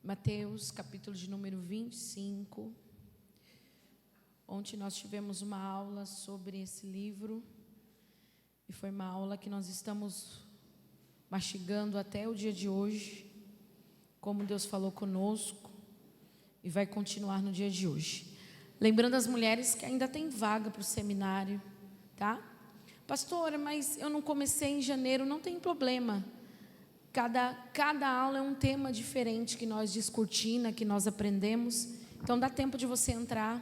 Mateus, capítulo de número 25. Ontem nós tivemos uma aula sobre esse livro e foi uma aula que nós estamos mastigando até o dia de hoje, como Deus falou conosco e vai continuar no dia de hoje. Lembrando as mulheres que ainda tem vaga para o seminário, tá? Pastora, mas eu não comecei em janeiro, não tem problema. Cada aula é um tema diferente que nós discutimos, que nós aprendemos. Então dá tempo de você entrar,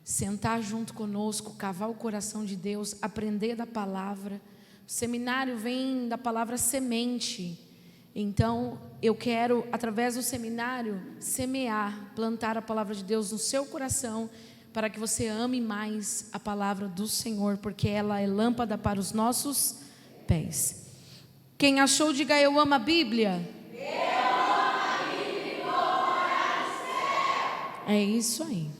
sentar junto conosco, cavar o coração de Deus, aprender da palavra. O seminário vem da palavra semente. Então eu quero, através do seminário, semear, plantar a palavra de Deus no seu coração, para que você ame mais a palavra do Senhor, porque ela é lâmpada para os nossos pés. Quem achou, diga: eu amo a Bíblia. Eu amo a Bíblia e vou morar no céu. É isso aí.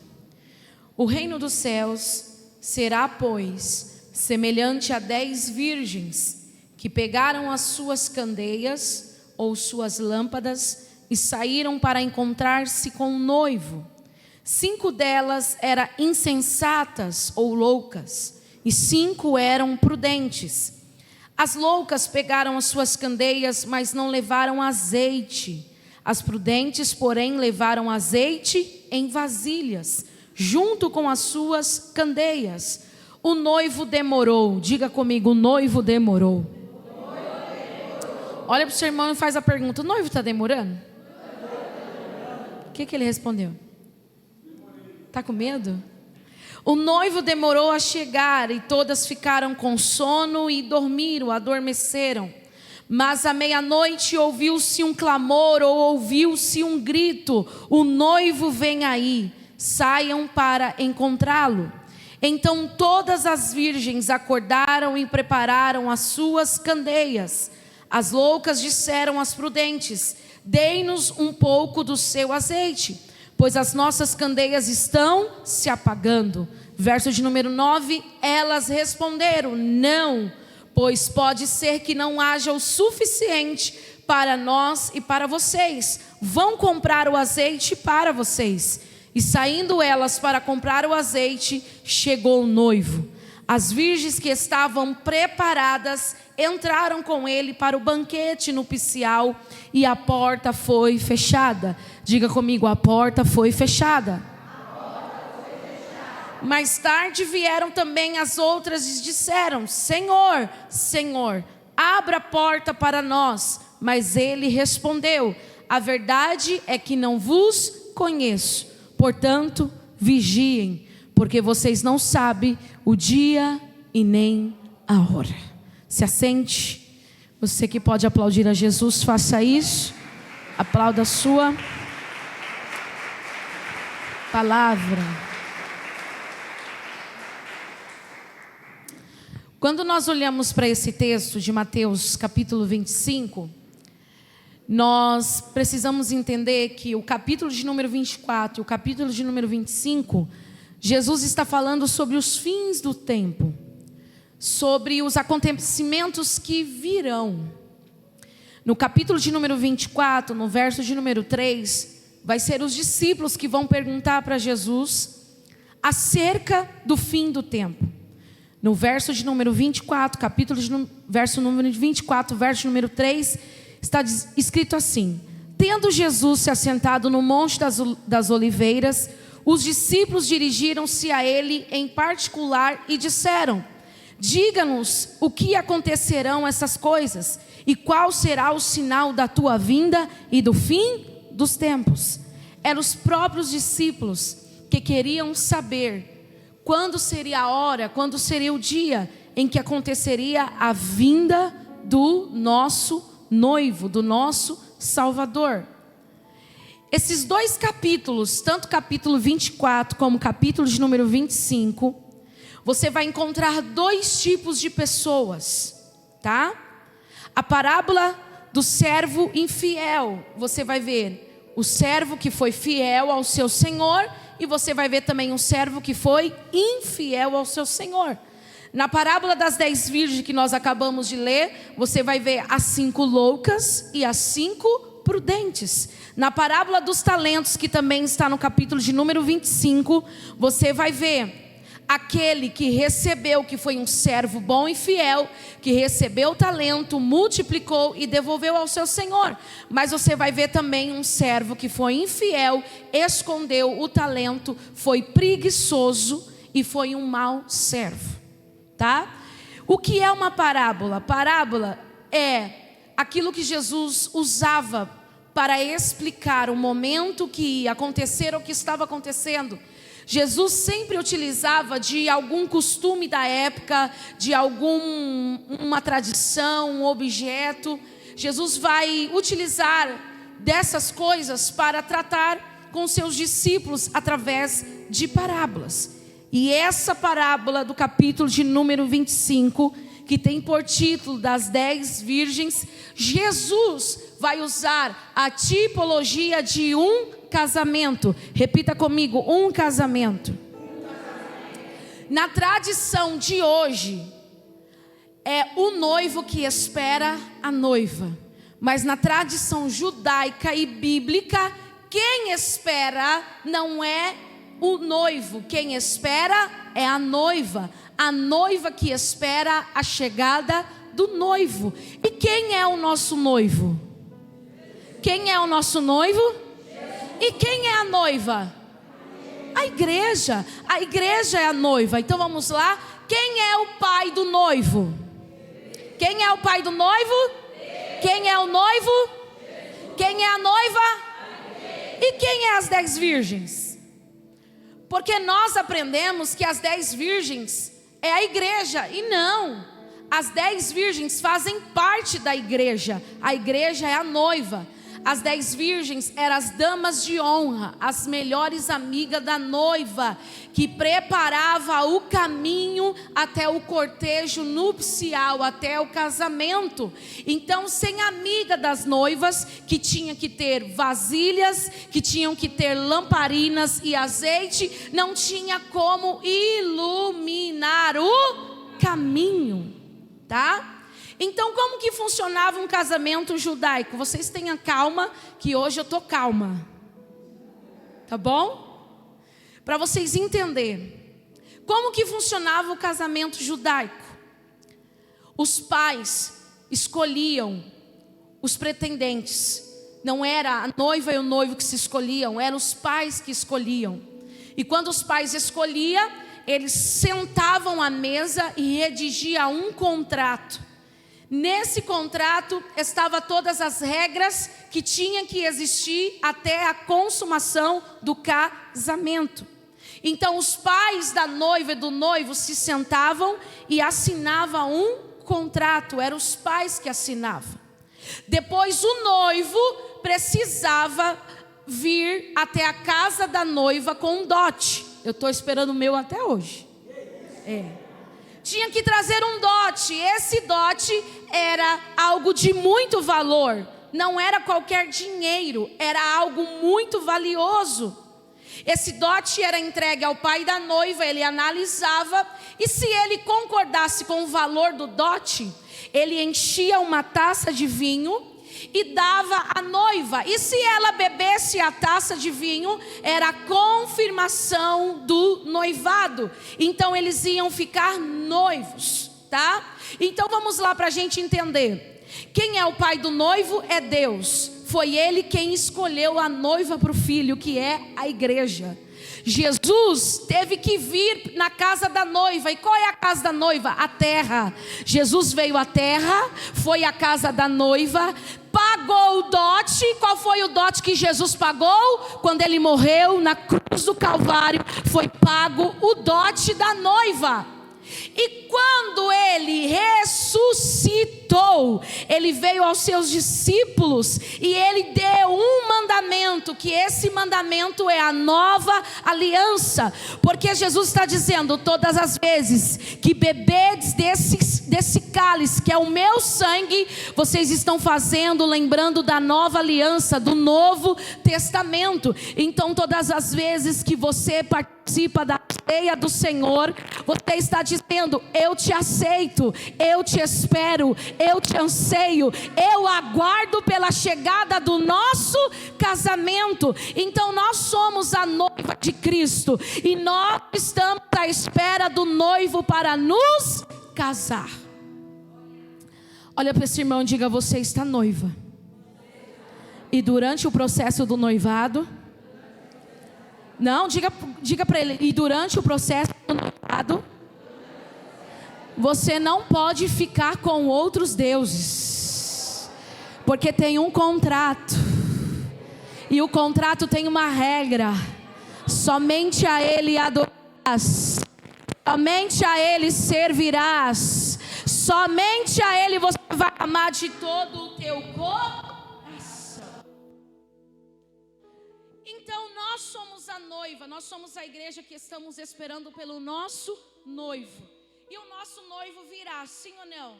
O reino dos céus será, pois, semelhante a 10 virgens que pegaram as suas candeias ou suas lâmpadas e saíram para encontrar-se com o noivo. 5 delas eram insensatas ou loucas e 5 eram prudentes. As loucas pegaram as suas candeias, mas não levaram azeite. As prudentes, porém, levaram azeite em vasilhas, junto com as suas candeias. O noivo demorou. Diga comigo: o noivo demorou. Olha para o seu irmão e faz a pergunta: o noivo está demorando? O que ele respondeu? Está com medo? O noivo demorou a chegar e todas ficaram com sono e dormiram, adormeceram. Mas à meia-noite ouviu-se um clamor ou ouviu-se um grito: o noivo vem aí, saiam para encontrá-lo. Então todas as virgens acordaram e prepararam as suas candeias. As loucas disseram às prudentes: dei-nos um pouco do seu azeite, pois as nossas candeias estão se apagando. Verso de número 9, elas responderam: não, pois pode ser que não haja o suficiente para nós e para vocês. Vão comprar o azeite para vocês. E saindo elas para comprar o azeite, chegou o noivo. As virgens que estavam preparadas entraram com ele para o banquete nupcial e a porta foi fechada. Diga comigo: a porta foi fechada. Mais tarde vieram também as outras e disseram: Senhor, Senhor, abra a porta para nós. Mas ele respondeu: a verdade é que não vos conheço. Portanto, vigiem, porque vocês não sabem o dia e nem a hora. Se assente. Você que pode aplaudir a Jesus, faça isso. Aplauda a sua palavra. Quando nós olhamos para esse texto de Mateus capítulo 25, nós precisamos entender que o capítulo de número 24 e o capítulo de número 25, Jesus está falando sobre os fins do tempo, sobre os acontecimentos que virão. No capítulo de número 24, no verso de número 3, vai ser os discípulos que vão perguntar para Jesus acerca do fim do tempo. No verso de número 24, verso número 24, verso número 3, está escrito assim: tendo Jesus se assentado no Monte das Oliveiras, os discípulos dirigiram-se a ele em particular e disseram: diga-nos o que acontecerão essas coisas e qual será o sinal da tua vinda e do fim dos tempos. Eram os próprios discípulos que queriam saber quando seria a hora, quando seria o dia em que aconteceria a vinda do nosso noivo, do nosso Salvador. Esses 2 capítulos, tanto capítulo 24 como capítulo de número 25, você vai encontrar 2 tipos de pessoas, tá? A parábola do servo infiel, você vai ver o servo que foi fiel ao seu senhor, e você vai ver também um servo que foi infiel ao seu senhor. Na parábola das 10 virgens que nós acabamos de ler, você vai ver as 5 loucas e as 5 prudentes. Na parábola dos talentos, que também está no capítulo de número 25, você vai ver aquele que recebeu, que foi um servo bom e fiel, que recebeu o talento, multiplicou e devolveu ao seu senhor. Mas você vai ver também um servo que foi infiel, escondeu o talento, foi preguiçoso e foi um mau servo, tá? O que é uma parábola? Parábola é aquilo que Jesus usava para explicar o momento que ia acontecer ou que estava acontecendo. Jesus sempre utilizava de algum costume da época, de uma tradição, um objeto. Jesus vai utilizar dessas coisas para tratar com seus discípulos através de parábolas. E essa parábola do capítulo de número 25, que tem por título das 10 virgens, Jesus vai usar a tipologia de um casamento. Repita comigo, um casamento. Na tradição de hoje, é o noivo que espera a noiva. Mas na tradição judaica e bíblica, quem espera não é o noivo, quem espera é a noiva. A noiva que espera a chegada do noivo. E quem é o nosso noivo? Quem é o nosso noivo? E quem é a noiva? A igreja. A igreja é a noiva. Então vamos lá. Quem é o pai do noivo? Quem é o pai do noivo? Quem é o noivo? Quem é a noiva? E quem é as 10 virgens? Porque nós aprendemos que as 10 virgens é a igreja. E não, as 10 virgens fazem parte da igreja. A igreja é a noiva. As 10 virgens eram as damas de honra, as melhores amigas da noiva, que preparava o caminho até o cortejo nupcial, até o casamento. Então, sem amiga das noivas, que tinha que ter vasilhas, que tinham que ter lamparinas e azeite, não tinha como iluminar o caminho, tá? Então, como que funcionava um casamento judaico? Vocês tenham calma, que hoje eu estou calma. Tá bom? Para vocês entenderem. Como que funcionava o casamento judaico? Os pais escolhiam os pretendentes. Não era a noiva e o noivo que se escolhiam, eram os pais que escolhiam. E quando os pais escolhiam, eles sentavam à mesa e redigiam um contrato. Nesse contrato estavam todas as regras que tinham que existir até a consumação do casamento. Então os pais da noiva e do noivo se sentavam e assinavam um contrato. Eram os pais que assinavam. Depois o noivo precisava vir até a casa da noiva com um dote. Eu estou esperando o meu até hoje. Tinha que trazer um dote. Esse dote era algo de muito valor. Não era qualquer dinheiro, era algo muito valioso. Esse dote era entregue ao pai da noiva, ele analisava, e se ele concordasse com o valor do dote, ele enchia uma taça de vinho e dava à noiva. E se ela bebesse a taça de vinho, era a confirmação do noivado. Então eles iam ficar noivos, tá? Então vamos lá para a gente entender. Quem é o pai do noivo? É Deus. Foi ele quem escolheu a noiva para o filho, que é a igreja. Jesus teve que vir na casa da noiva. E qual é a casa da noiva? A terra. Jesus veio à terra, foi à casa da noiva, pagou o dote. Qual foi o dote que Jesus pagou? Quando ele morreu na cruz do Calvário, foi pago o dote da noiva. E quando ele ressuscitou, ele veio aos seus discípulos e ele deu um mandamento, que esse mandamento é a nova aliança. Porque Jesus está dizendo: todas as vezes que bebedes desse cálice, que é o meu sangue, vocês estão fazendo, lembrando da nova aliança, do Novo Testamento. Então todas as vezes que você participa da ceia do Senhor, você está dizendo: eu te aceito, eu te espero, eu te anseio, eu aguardo pela chegada do nosso casamento. Então nós somos a noiva de Cristo e nós estamos à espera do noivo para nos casar. Olha para esse irmão e diga: você está noiva. E durante o processo do noivado, não, diga para ele, e durante o processo do noivado, você não pode ficar com outros deuses, porque tem um contrato, e o contrato tem uma regra: somente a Ele adorarás, somente a Ele servirás, somente a Ele você vai amar de todo o teu coração. Então nós somos a noiva, nós somos a igreja que estamos esperando pelo nosso noivo. E o nosso noivo virá, sim ou não?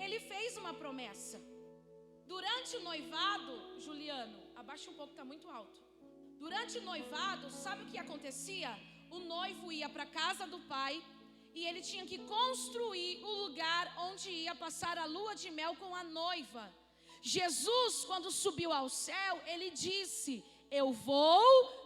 Ele fez uma promessa. Durante o noivado, Juliano, abaixa um pouco, está muito alto. Durante o noivado, sabe o que acontecia? O noivo ia para a casa do pai e ele tinha que construir o lugar onde ia passar a lua de mel com a noiva. Jesus, quando subiu ao céu, ele disse: eu vou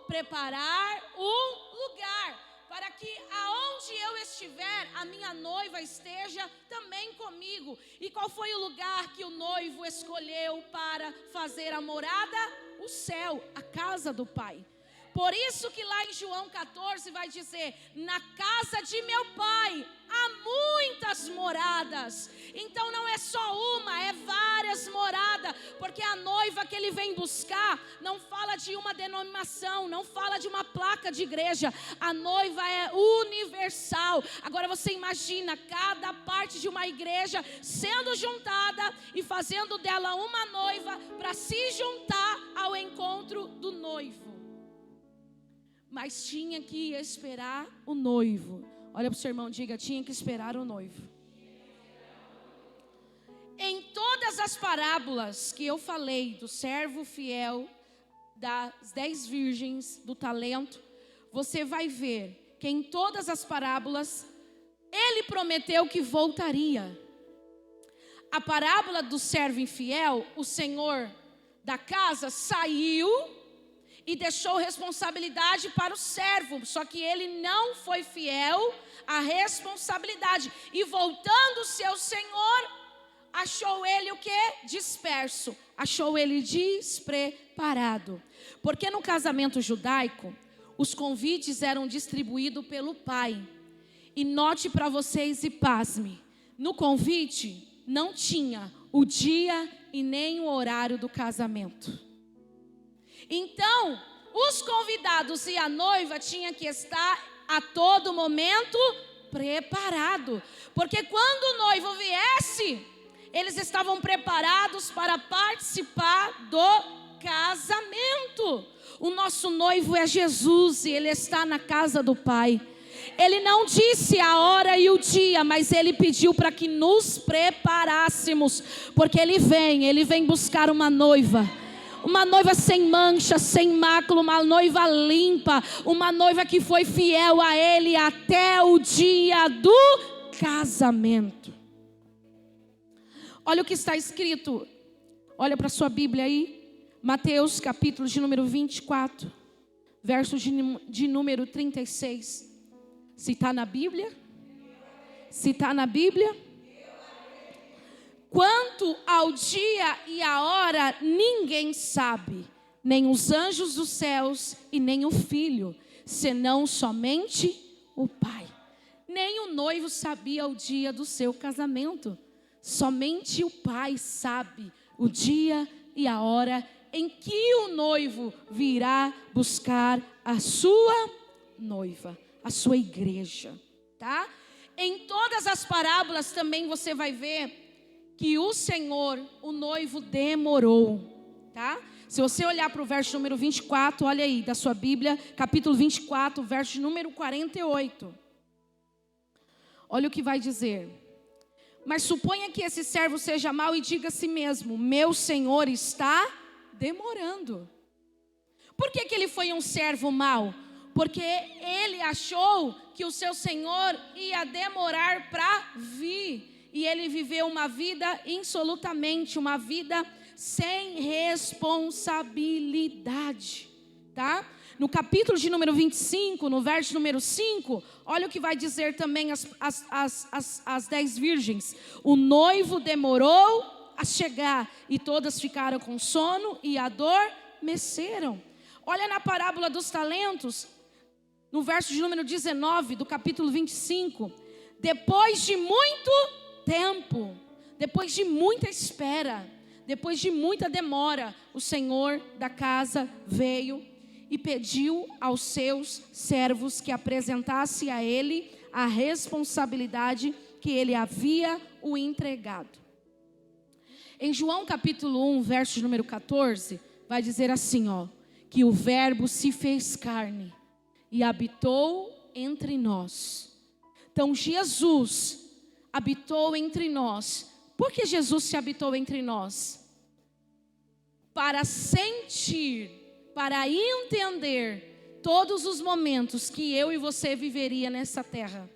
preparar um lugar para que aonde eu estiver, a minha noiva esteja também comigo. E qual foi o lugar que o noivo escolheu para fazer a morada? O céu, a casa do Pai. Por isso que lá em João 14 vai dizer: na casa de meu pai há muitas moradas. Então não é só uma, é várias moradas, porque a noiva que ele vem buscar não fala de uma denominação, não fala de uma placa de igreja. A noiva é universal. Agora você imagina cada parte de uma igreja sendo juntada e fazendo dela uma noiva para se juntar ao encontro do noivo. Mas tinha que esperar o noivo. Olha para o seu irmão, diga: tinha que esperar o noivo. Em todas as parábolas que eu falei, do servo fiel, das 10 virgens, do talento, você vai ver que em todas as parábolas, ele prometeu que voltaria. A parábola do servo infiel, o senhor da casa saiu e deixou responsabilidade para o servo, só que ele não foi fiel à responsabilidade, e voltando-se ao Senhor, achou ele o que? Disperso, achou ele despreparado. Porque no casamento judaico, os convites eram distribuídos pelo pai. E note para vocês e pasme, no convite não tinha o dia e nem o horário do casamento. Então, os convidados e a noiva tinham que estar a todo momento preparado, porque quando o noivo viesse, eles estavam preparados para participar do casamento. O nosso noivo é Jesus e ele está na casa do Pai. Ele não disse a hora e o dia, mas ele pediu para que nos preparássemos, porque ele vem buscar uma noiva sem mancha, sem mácula, uma noiva limpa, uma noiva que foi fiel a ele até o dia do casamento. Olha o que está escrito, olha para a sua Bíblia aí, Mateus capítulo de número 24, verso de número 36. Se está na Bíblia? Se está na Bíblia? Quanto ao dia e a hora, ninguém sabe, nem os anjos dos céus e nem o Filho, senão somente o Pai. Nem o noivo sabia o dia do seu casamento. Somente o Pai sabe o dia e a hora em que o noivo virá buscar a sua noiva, a sua igreja, tá? Em todas as parábolas também você vai ver que o Senhor, o noivo, demorou, tá? Se você olhar para o verso número 24, olha aí, da sua Bíblia, capítulo 24, verso número 48. Olha o que vai dizer. Mas suponha que esse servo seja mau e diga a si mesmo: meu senhor está demorando. Por que ele foi um servo mau? porque ele achou que o seu Senhor ia demorar para vir. E ele viveu uma vida insolutamente, uma vida sem responsabilidade, tá? No capítulo de número 25, no verso número 5, olha o que vai dizer também as 10 virgens. O noivo demorou a chegar, e todas ficaram com sono e adormeceram. Olha na parábola dos talentos, no verso de número 19, do capítulo 25. Depois de muito tempo, depois de muita espera, depois de muita demora, o senhor da casa veio e pediu aos seus servos que apresentasse a ele a responsabilidade que ele havia o entregado. Em João capítulo 1, verso número 14, vai dizer assim, que o verbo se fez carne e habitou entre nós. Então Jesus habitou entre nós. Por que Jesus se habitou entre nós? Para sentir, para entender todos os momentos que eu e você viveria nessa terra.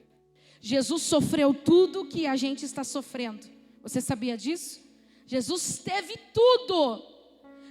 Jesus sofreu tudo que a gente está sofrendo. Você sabia disso? Jesus teve tudo.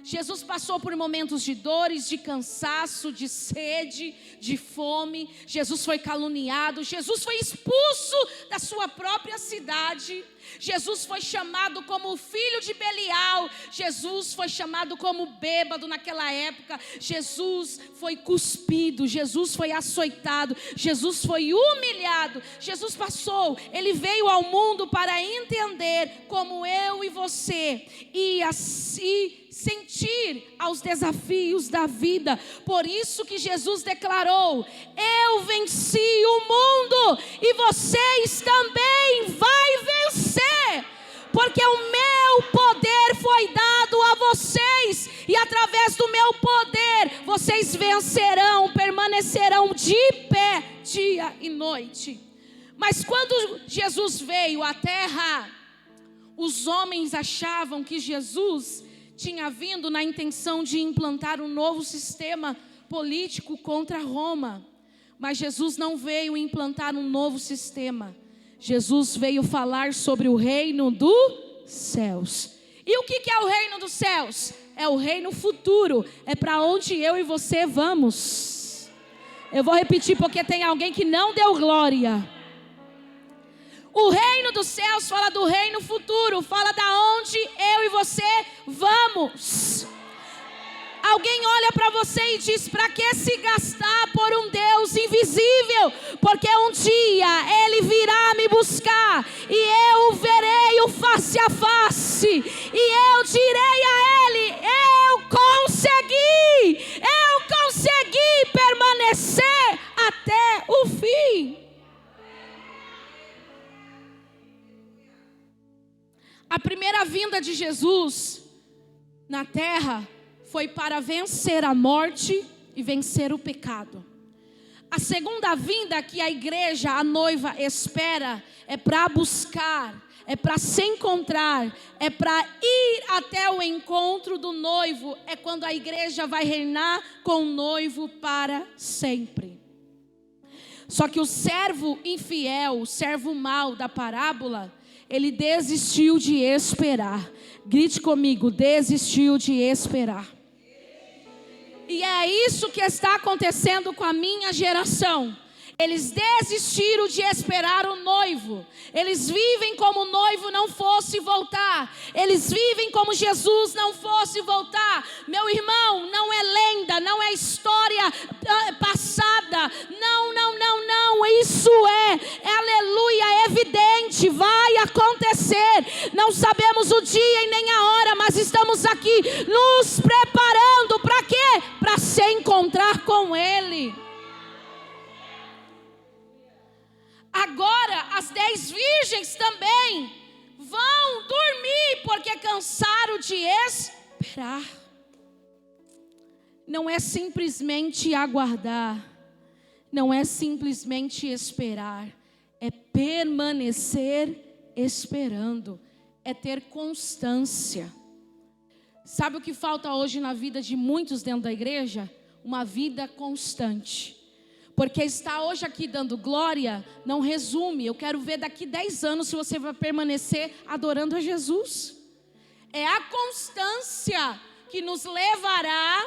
Jesus passou por momentos de dores, de cansaço, de sede, de fome. Jesus foi caluniado. Jesus foi expulso da sua própria cidade. Jesus foi chamado como o filho de Belial. Jesus foi chamado como bêbado naquela época. Jesus foi cuspido. Jesus foi açoitado. Jesus foi humilhado. Jesus passou. Ele veio ao mundo para entender como eu e você ia se sentir aos desafios da vida. Por isso que Jesus declarou: eu venci o mundo e vocês também vai vencer, porque o meu poder foi dado a vocês, e através do meu poder vocês vencerão, permanecerão de pé dia e noite. Mas quando Jesus veio à terra, os homens achavam que Jesus tinha vindo na intenção de implantar um novo sistema político contra Roma. Mas Jesus não veio implantar um novo sistema. Jesus veio falar sobre o reino dos céus. E o que é o reino dos céus? É o reino futuro. É para onde eu e você vamos. Eu vou repetir porque tem alguém que não deu glória. O reino dos céus fala do reino futuro, fala da onde eu e você vamos. Alguém olha para você e diz: para que se gastar por um Deus invisível? Porque um dia Ele virá me buscar e eu o verei o face a face, e eu direi a Ele: eu consegui permanecer até o fim. A primeira vinda de Jesus na terra foi para vencer a morte e vencer o pecado. A segunda vinda que a igreja, a noiva, espera é para buscar, é para se encontrar, é para ir até o encontro do noivo. É quando a igreja vai reinar com o noivo para sempre. Só que o servo infiel, o servo mau da parábola, ele desistiu de esperar. Grite comigo: desistiu de esperar. E é isso que está acontecendo com a minha geração. Eles desistiram de esperar o noivo. Eles vivem como o noivo não fosse voltar. Eles vivem como Jesus não fosse voltar. Meu irmão, não é lenda, não é história passada. Não. Isso aleluia, é evidente, vai acontecer. Não sabemos o dia e nem a hora, mas estamos aqui nos preparando para quê? Para se encontrar com Ele. Agora as 10 virgens também vão dormir, porque cansaram de esperar. Não é simplesmente aguardar, não é simplesmente esperar, é permanecer esperando, é ter constância. Sabe o que falta hoje na vida de muitos dentro da igreja? Uma vida constante. Porque estar hoje aqui dando glória não resume. Eu quero ver daqui 10 anos se você vai permanecer adorando a Jesus. É a constância que nos levará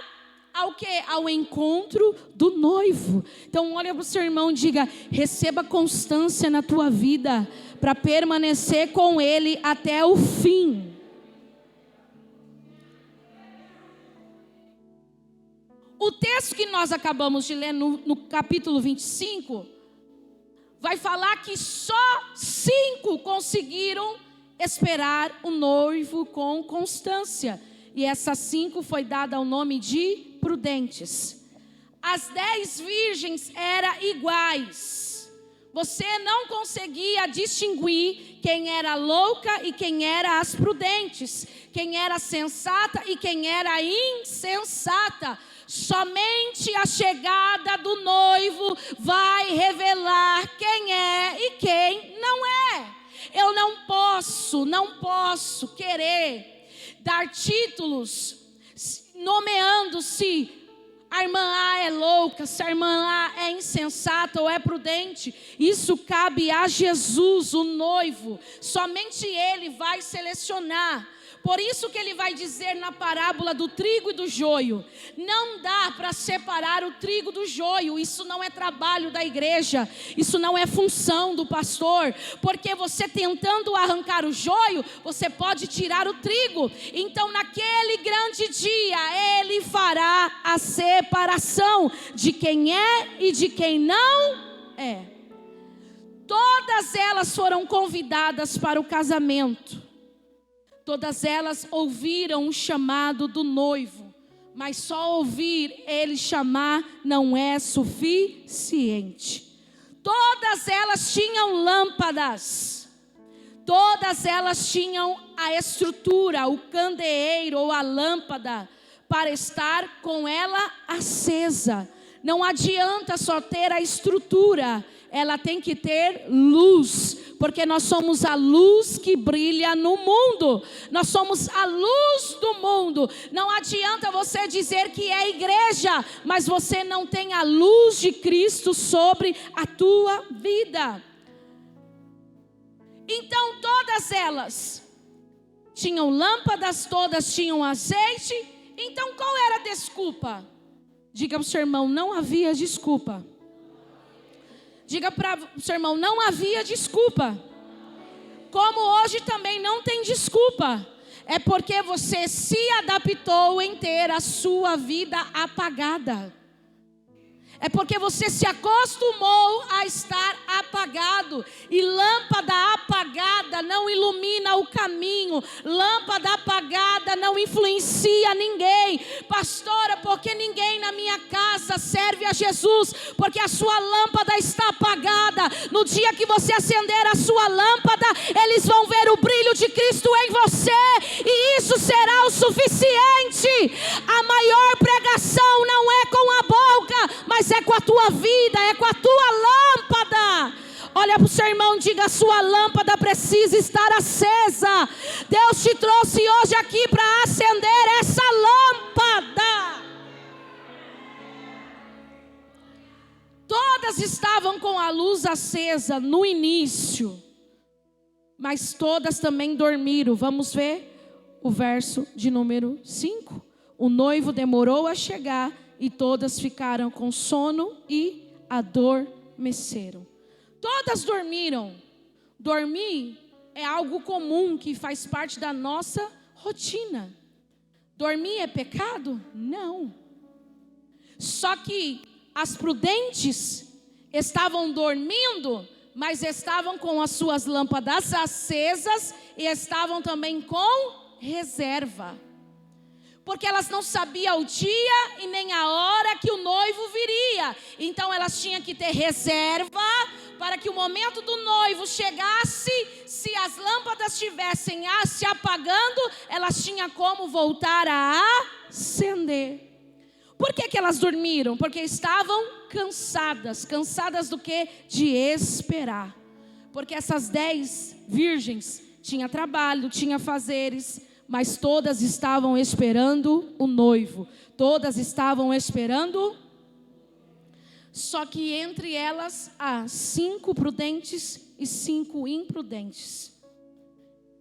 ao quê? Ao encontro do noivo. Então olha para o seu irmão e diga: receba constância na tua vida para permanecer com ele até o fim. O texto que nós acabamos de ler no capítulo 25, vai falar que só 5 conseguiram esperar o noivo com constância. E essas 5 foi dada ao nome de prudentes. As 10 virgens eram iguais. Você não conseguia distinguir quem era louca e quem era as prudentes, quem era sensata e quem era insensata. Somente a chegada do noivo vai revelar quem é e quem não é. Eu não posso querer dar títulos nomeando se a irmã A é louca, se a irmã A é insensata ou é prudente. Isso cabe a Jesus, o noivo. Somente Ele vai selecionar. Por isso que ele vai dizer na parábola do trigo e do joio: não dá para separar o trigo do joio. Isso não é trabalho da igreja, isso não é função do pastor, porque você tentando arrancar o joio, você pode tirar o trigo. Então naquele grande dia ele fará a separação de quem é e de quem não é. Todas elas foram convidadas para o casamento. Todas elas ouviram o chamado do noivo, mas só ouvir ele chamar não é suficiente. Todas elas tinham lâmpadas, todas elas tinham a estrutura, o candeeiro ou a lâmpada para estar com ela acesa. Não adianta só ter a estrutura, ela tem que ter luz, porque nós somos a luz que brilha no mundo. Nós somos a luz do mundo. Não adianta você dizer que é igreja, mas você não tem a luz de Cristo sobre a tua vida. Então todas elas tinham lâmpadas, todas tinham azeite. Então qual era a desculpa? Diga para o seu irmão: não havia desculpa. Diga para o seu irmão: não havia desculpa. Como hoje também não tem desculpa. É porque você se adaptou em ter a sua vida apagada. É porque você se acostumou a estar apagado. E lâmpada apagada não ilumina o caminho. Lâmpada apagada não influencia ninguém. Pastora, porque ninguém na minha casa serve a Jesus? Porque a sua lâmpada está apagada. No dia que você acender a sua lâmpada, eles vão ver o brilho de Cristo em você. E isso será o suficiente. A maior pregação não é com a boca, mas é com a tua vida, é com a tua lâmpada. Olha para o seu irmão e diga: a sua lâmpada precisa estar acesa. Deus te trouxe hoje aqui para acender essa lâmpada. Todas estavam com a luz acesa no início, mas todas também dormiram. Vamos ver o verso de número 5. O noivo demorou a chegar e todas ficaram com sono e adormeceram. Todas dormiram. Dormir é algo comum que faz parte da nossa rotina. Dormir é pecado? Não. Só que as prudentes estavam dormindo, mas estavam com as suas lâmpadas acesas e estavam também com reserva. Porque elas não sabiam o dia e nem a hora que o noivo viria. Então elas tinham que ter reserva para que o momento do noivo chegasse. Se as lâmpadas estivessem se apagando, elas tinham como voltar a acender. Por que elas dormiram? Porque estavam cansadas. Cansadas do quê? De esperar. Porque essas 10 virgens tinham trabalho, tinham fazeres, mas todas estavam esperando o noivo. Todas estavam esperando. Só que entre elas há 5 prudentes e 5 imprudentes.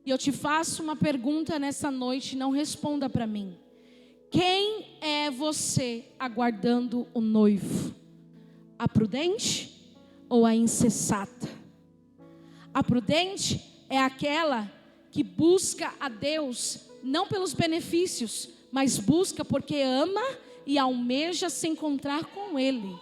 E eu te faço uma pergunta nessa noite, não responda para mim. Quem é você aguardando o noivo? A prudente ou a insensata? A prudente é aquela que busca a Deus não pelos benefícios, mas busca porque ama e almeja se encontrar com Ele.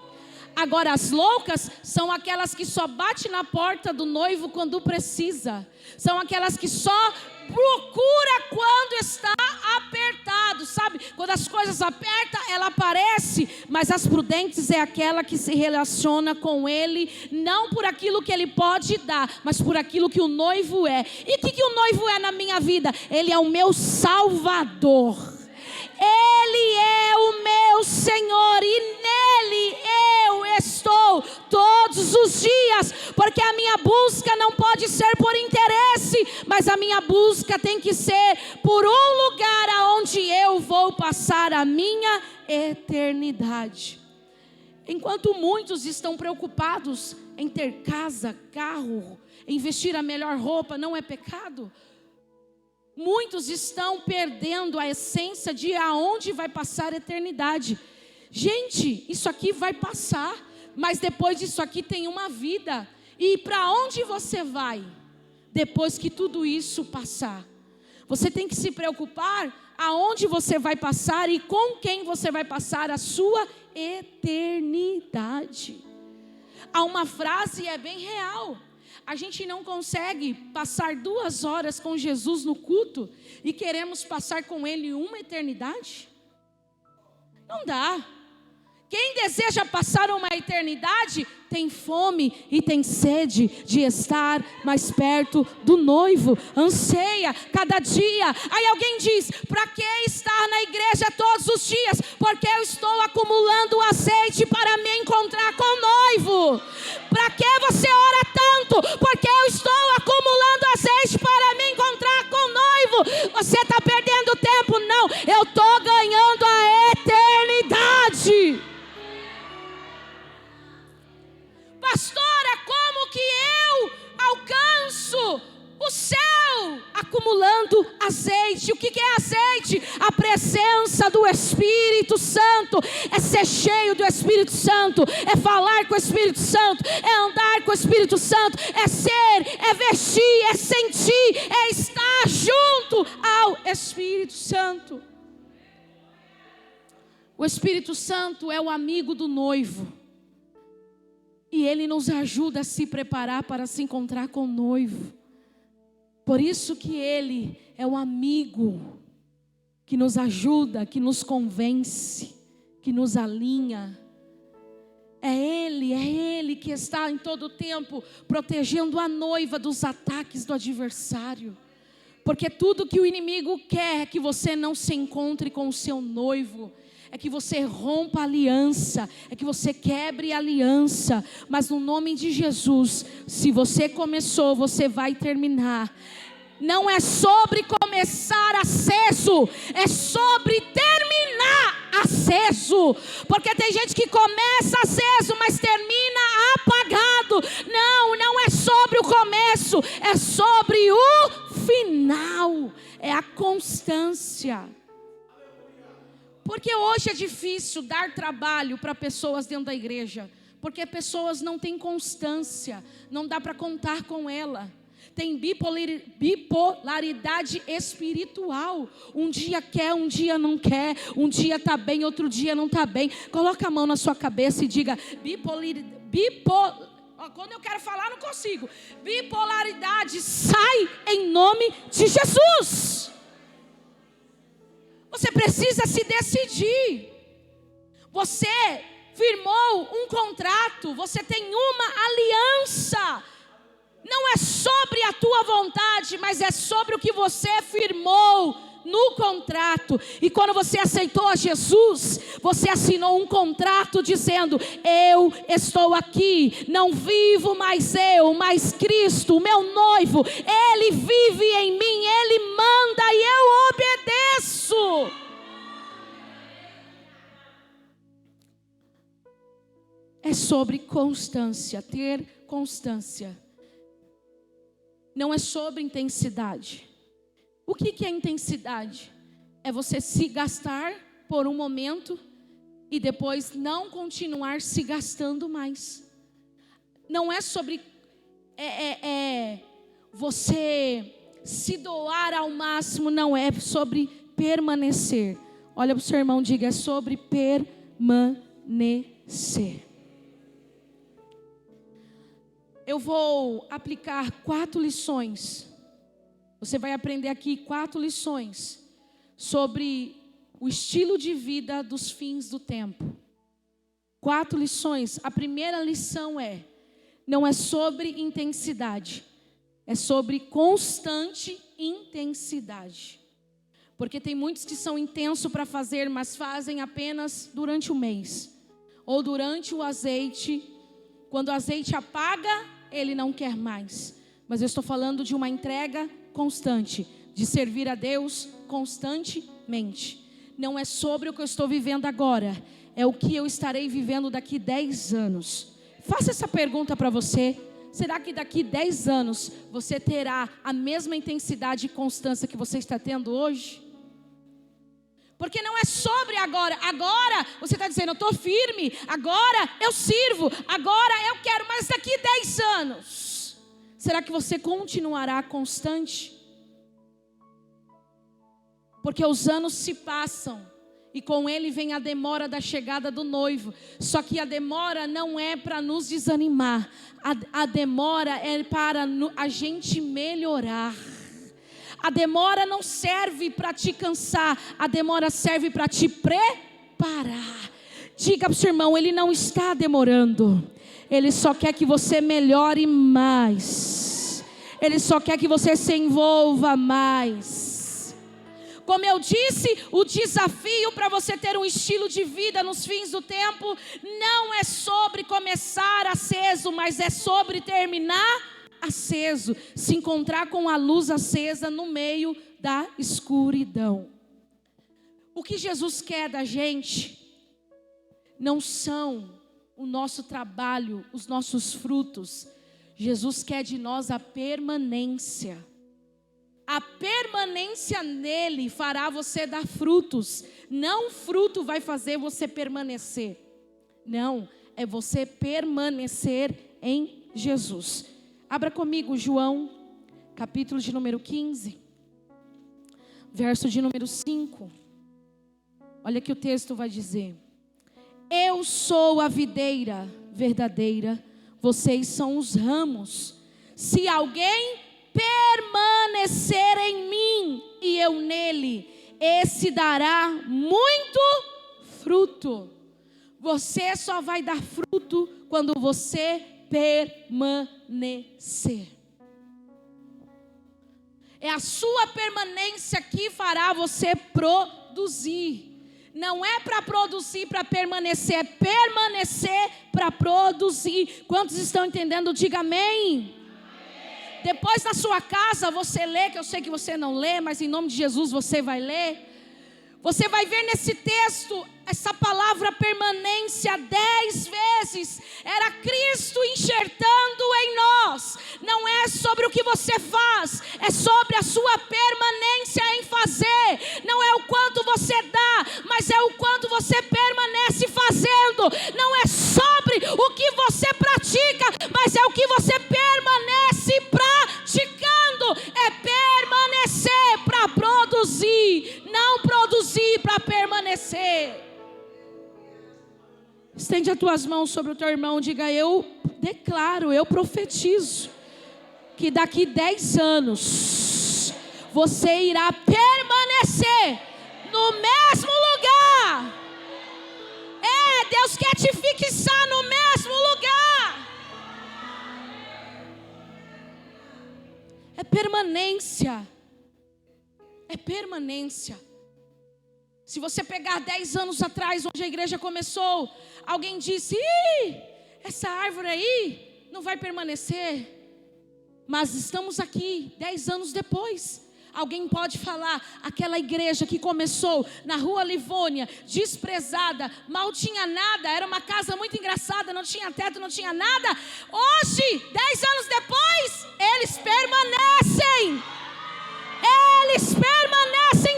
Agora as loucas são aquelas que só batem na porta do noivo quando precisa. São aquelas que só procura quando está apertado, sabe? Quando as coisas apertam, ela aparece. Mas as prudentes é aquela que se relaciona com Ele, não por aquilo que Ele pode dar, mas por aquilo que o noivo é. E o que o noivo é na minha vida? Ele é o meu Salvador. Ele é o meu Senhor e nele eu estou todos os dias, porque a minha busca não pode ser por interesse, mas a minha busca tem que ser por um lugar aonde eu vou passar a minha eternidade. Enquanto muitos estão preocupados em ter casa, carro, em vestir a melhor roupa, não é pecado? Muitos estão perdendo a essência de aonde vai passar a eternidade. Gente, isso aqui vai passar, mas depois disso aqui tem uma vida. E para onde você vai depois que tudo isso passar? Você tem que se preocupar aonde você vai passar e com quem você vai passar a sua eternidade. Há uma frase, é bem real. A gente não consegue passar 2 horas com Jesus no culto e queremos passar com Ele uma eternidade? Não dá. Quem deseja passar uma eternidade tem fome e tem sede de estar mais perto do noivo, anseia cada dia. Aí alguém diz: para que estar na igreja todos os dias? Porque eu estou acumulando azeite para me encontrar com o noivo. Para que você ora tanto? Porque eu estou acumulando azeite para me encontrar com o noivo. Você está perdendo tempo? Não, eu estou ganhando a eternidade. Pastora, como que eu alcanço o céu? Acumulando azeite. O que é azeite? A presença do Espírito Santo. É ser cheio do Espírito Santo. É falar com o Espírito Santo. É andar com o Espírito Santo. É ser, é vestir, é sentir, é estar junto ao Espírito Santo. O Espírito Santo é o amigo do noivo. E Ele nos ajuda a se preparar para se encontrar com o noivo. Por isso que Ele é o amigo que nos ajuda, que nos convence, que nos alinha. É Ele que está em todo o tempo protegendo a noiva dos ataques do adversário. Porque tudo que o inimigo quer é que você não se encontre com o seu noivo. É que você rompa a aliança, é que você quebre a aliança. Mas no nome de Jesus, se você começou, você vai terminar. Não é sobre começar aceso, é sobre terminar aceso. Porque tem gente que começa aceso, mas termina apagado. Não é sobre o começo, é sobre o final. É a constância. Porque hoje é difícil dar trabalho para pessoas dentro da igreja. Porque pessoas não têm constância. Não dá para contar com ela. Tem bipolaridade espiritual. Um dia quer, um dia não quer. Um dia está bem, outro dia não está bem. Coloca a mão na sua cabeça e diga: quando eu quero falar não consigo. Bipolaridade, sai em nome de Jesus. Você precisa se decidir. Você firmou um contrato, você tem uma aliança. Não é sobre a tua vontade, mas é sobre o que você firmou no contrato. E quando você aceitou a Jesus, você assinou um contrato dizendo: eu estou aqui, não vivo mais eu, mas Cristo, o meu noivo, Ele vive em mim, Ele manda e eu obedeço. é sobre constância, ter constância. Não é sobre intensidade. O que é intensidade? É você se gastar por um momento e depois não continuar se gastando mais. Não é sobre você se doar ao máximo, não, é sobre permanecer. Olha para o seu irmão, diga, é sobre permanecer. Eu vou aplicar 4 lições. Você vai aprender aqui 4 lições sobre o estilo de vida dos fins do tempo. 4 lições. A primeira lição não é sobre intensidade, é sobre constante intensidade. Porque tem muitos que são intensos para fazer, mas fazem apenas durante o mês. Ou durante o azeite. Quando o azeite apaga, ele não quer mais. Mas eu estou falando de uma entrega constante, de servir a Deus constantemente. Não é sobre o que eu estou vivendo agora, é o que eu estarei vivendo daqui 10 anos. Faça essa pergunta para você. Será que daqui 10 anos você terá a mesma intensidade e constância que você está tendo hoje? Porque não é sobre agora. Agora você está dizendo, eu estou firme. Agora eu sirvo. Agora eu quero. Mas daqui 10 anos, será que você continuará constante? Porque os anos se passam. E com ele vem a demora da chegada do noivo. Só que a demora não é para nos desanimar. A demora é para a gente melhorar. A demora não serve para te cansar. A demora serve para te preparar. Diga para o seu irmão, ele não está demorando. Ele só quer que você melhore mais. Ele só quer que você se envolva mais. Como eu disse, o desafio para você ter um estilo de vida nos fins do tempo não é sobre começar aceso, mas é sobre terminar aceso, se encontrar com a luz acesa no meio da escuridão. O que Jesus quer da gente não são o nosso trabalho, os nossos frutos. Jesus quer de nós a permanência. A permanência nele fará você dar frutos. Não fruto vai fazer você permanecer. Não, é você permanecer em Jesus. Abra comigo João, capítulo de número 15, verso de número 5. Olha que o texto vai dizer: eu sou a videira verdadeira, vocês são os ramos. Se alguém permanecer em mim e eu nele, esse dará muito fruto. Você só vai dar fruto quando você permanecer. É a sua permanência que fará você produzir. Não é para produzir, para permanecer, é permanecer para produzir. Quantos estão entendendo? Diga amém. Depois na sua casa você lê, que eu sei que você não lê, mas em nome de Jesus você vai ler. Você vai ver nesse texto essa palavra permanência 10 vezes. Era Cristo enxertando em nós. Não é sobre o que você faz, é sobre a sua permanência em fazer. Não é o quanto você dá, mas é o quanto você permanece fazendo. Não é sobre o que você pratica, mas é o que você permanece praticando. É permanecer para produzir, não produzir para permanecer. Estende as tuas mãos sobre o teu irmão, diga: eu declaro, eu profetizo que daqui 10 anos você irá permanecer no mesmo lugar. Deus quer te fixar no mesmo lugar. É permanência. É permanência. Se você pegar 10 anos atrás, onde a igreja começou, alguém disse: essa árvore aí não vai permanecer. Mas estamos aqui 10 anos depois. Alguém pode falar, aquela igreja que começou na rua Livônia, desprezada, mal tinha nada, era uma casa muito engraçada, não tinha teto, não tinha nada. Hoje, 10 anos depois, eles permanecem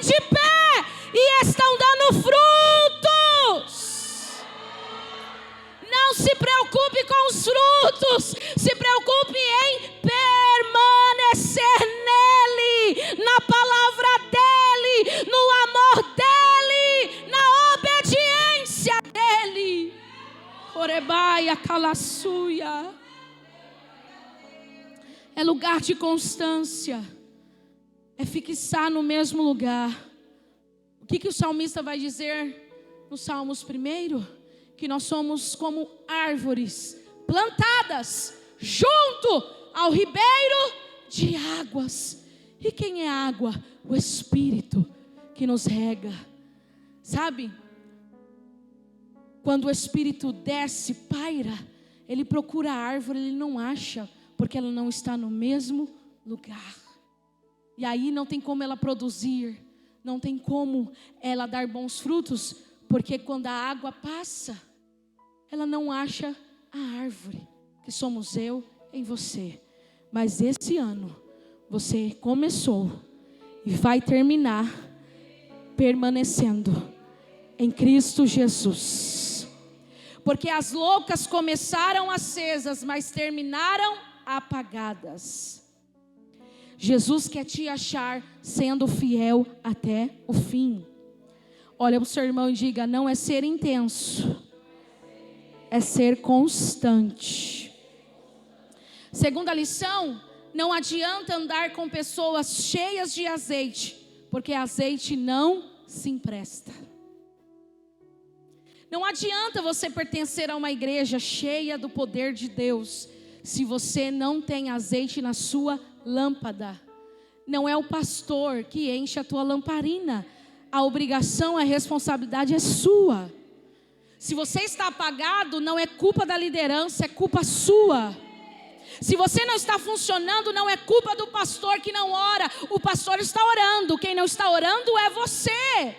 de pé e estão dando frutos. Não se preocupe com os frutos, se preocupe em permanecer nele, na palavra dele, no amor dele, na obediência dele. Orebaia calassuia. É lugar de constância, é fixar no mesmo lugar. O que o salmista vai dizer no Salmos 1? Que nós somos como árvores plantadas junto ao ribeiro de águas. E quem é a água? O Espírito que nos rega. Sabe? Quando o Espírito desce, paira, ele procura a árvore, ele não acha, porque ela não está no mesmo lugar. E aí não tem como ela produzir, não tem como ela dar bons frutos, porque quando a água passa, ela não acha a árvore, que somos eu em você. Mas esse ano, você começou e vai terminar permanecendo em Cristo Jesus. Porque as loucas começaram acesas, mas terminaram apagadas. Jesus quer te achar sendo fiel até o fim. Olha para o seu irmão e diga: não é ser intenso, é ser constante. Segunda lição: não adianta andar com pessoas cheias de azeite, porque azeite não se empresta. Não adianta você pertencer a uma igreja cheia do poder de Deus, se você não tem azeite na sua lâmpada. Não é o pastor que enche a tua lamparina. A obrigação, a responsabilidade é sua. Se você está apagado, não é culpa da liderança, é culpa sua. Se você não está funcionando, não é culpa do pastor que não ora. O pastor está orando, quem não está orando é você.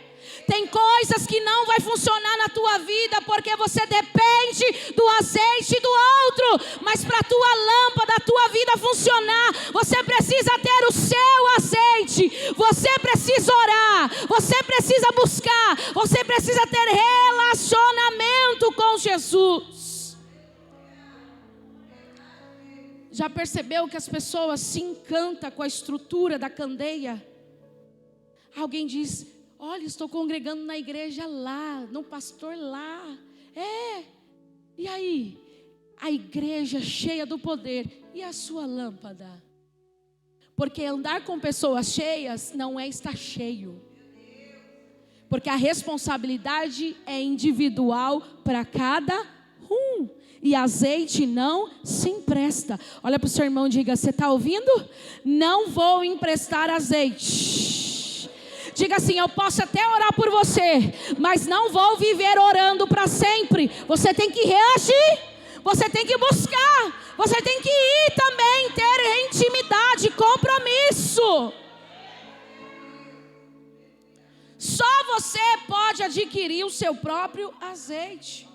Tem coisas que não vai funcionar na tua vida, porque você depende do azeite do outro. Mas para a tua lâmpada, a tua vida funcionar, você precisa ter o seu azeite. Você precisa orar, você precisa buscar, você precisa ter relacionamento com Jesus. Já percebeu que as pessoas se encantam com a estrutura da candeia? Alguém diz: olha, estou congregando na igreja lá, no pastor lá. E aí? A igreja cheia do poder. E a sua lâmpada? Porque andar com pessoas cheias não é estar cheio. Porque a responsabilidade é individual para cada um. E azeite não se empresta. Olha para o seu irmão e diga: você está ouvindo? Não vou emprestar azeite. Diga assim: eu posso até orar por você, mas não vou viver orando para sempre. Você tem que reagir, você tem que buscar, você tem que ir também, ter intimidade, compromisso. Só você pode adquirir o seu próprio azeite.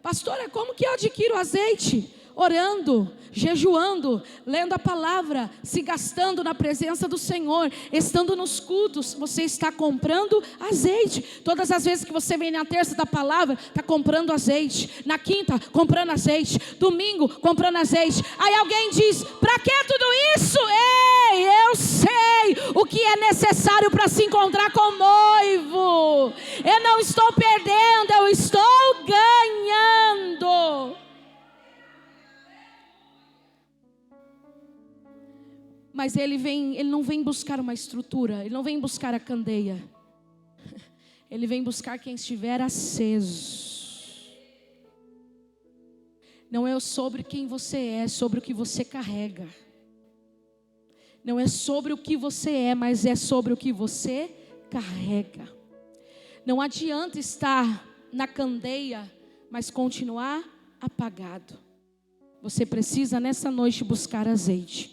Pastora, como que eu adquiro azeite? Orando, jejuando, lendo a palavra, se gastando na presença do Senhor, estando nos cultos. Você está comprando azeite. Todas as vezes que você vem na terça da palavra, está comprando azeite. Na quinta, comprando azeite. Domingo, comprando azeite. Aí alguém diz: para que tudo isso? Ei, eu sei o que é necessário para se encontrar com o noivo. Eu não estou perdendo, eu estou ganhando. Mas ele não vem buscar uma estrutura, ele não vem buscar a candeia. Ele vem buscar quem estiver aceso. Não é sobre quem você é sobre o que você carrega. Não é sobre o que você é, mas é sobre o que você carrega. Não adianta estar na candeia, mas continuar apagado. Você precisa nessa noite buscar azeite.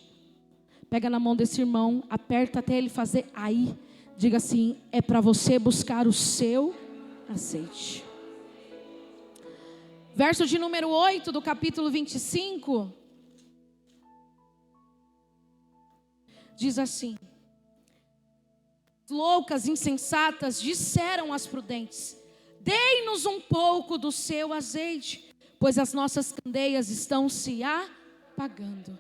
Pega na mão desse irmão, aperta até ele fazer aí. Diga assim: é para você buscar o seu azeite. Verso de número 8 do capítulo 25. Diz assim: loucas, insensatas, disseram as prudentes: dei-nos um pouco do seu azeite, pois as nossas candeias estão se apagando.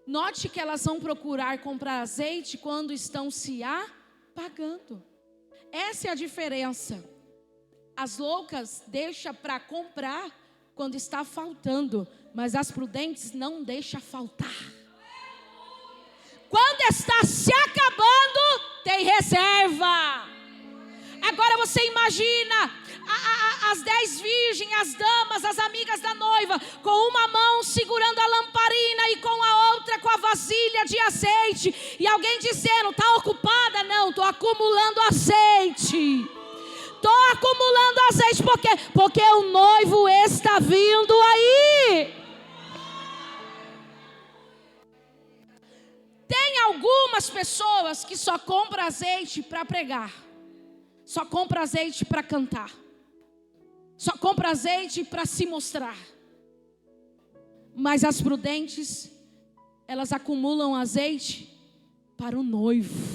Note que elas vão procurar comprar azeite quando estão se apagando. Essa é a diferença. As loucas deixam para comprar quando está faltando, mas as prudentes não deixam faltar. Quando está se acabando, tem reserva. Agora você imagina as 10 virgens, as damas, as amigas da noiva, com uma mão segurando a lamparina e com a outra com a vasilha de azeite. E alguém dizendo: está ocupada? Não, estou acumulando azeite. Estou acumulando azeite, por quê? Porque o noivo está vindo aí. Tem algumas pessoas que só compram azeite para pregar, só compram azeite para cantar, só compram azeite para se mostrar. Mas as prudentes, elas acumulam azeite para o noivo.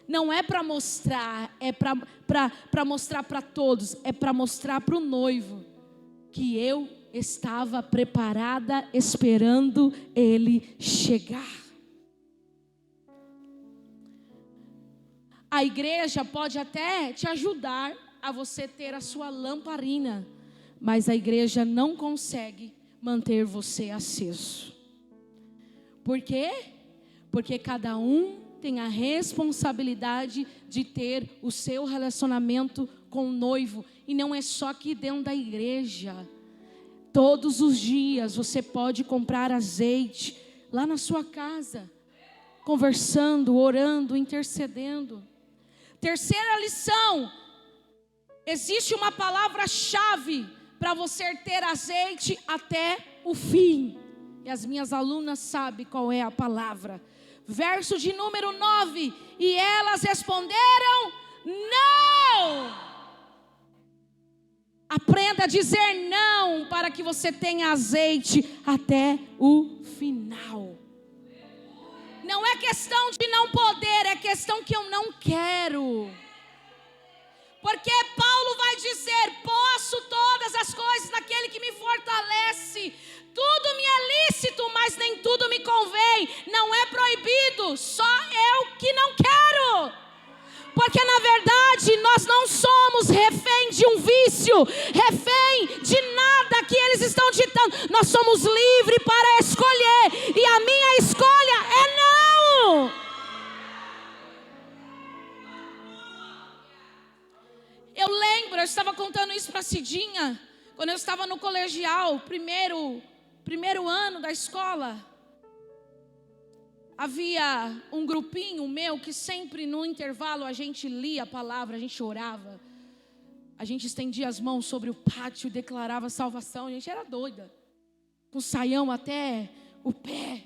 Não é para mostrar, é para mostrar para todos, é para mostrar para o noivo que eu estava preparada esperando ele chegar. A igreja pode até te ajudar a você ter a sua lamparina, mas a igreja não consegue manter você aceso. Por quê? Porque cada um tem a responsabilidade de ter o seu relacionamento com o noivo, e não é só aqui dentro da igreja. Todos os dias você pode comprar azeite lá na sua casa, conversando, orando, intercedendo. Terceira lição: existe uma palavra-chave para você ter azeite até o fim. E as minhas alunas sabem qual é a palavra. Verso de número 9: e elas responderam: não. Aprenda a dizer não para que você tenha azeite até o final. Não é questão de não poder, é questão que eu não quero. Porque Paulo vai dizer: posso todas as coisas naquele que me fortalece. Tudo me é lícito, mas nem tudo me convém. Não é proibido, só eu que não quero. Porque na verdade nós não somos refém de um vício, refém de nada que eles estão ditando. Nós somos livres para escolher, e a minha escolha é não. Eu lembro, eu estava contando isso para a Cidinha, quando eu estava no colegial, primeiro ano da escola. Havia um grupinho meu que sempre no intervalo a gente lia a palavra, a gente orava, a gente estendia as mãos sobre o pátio e declarava salvação. A gente era doida, com saião até o pé,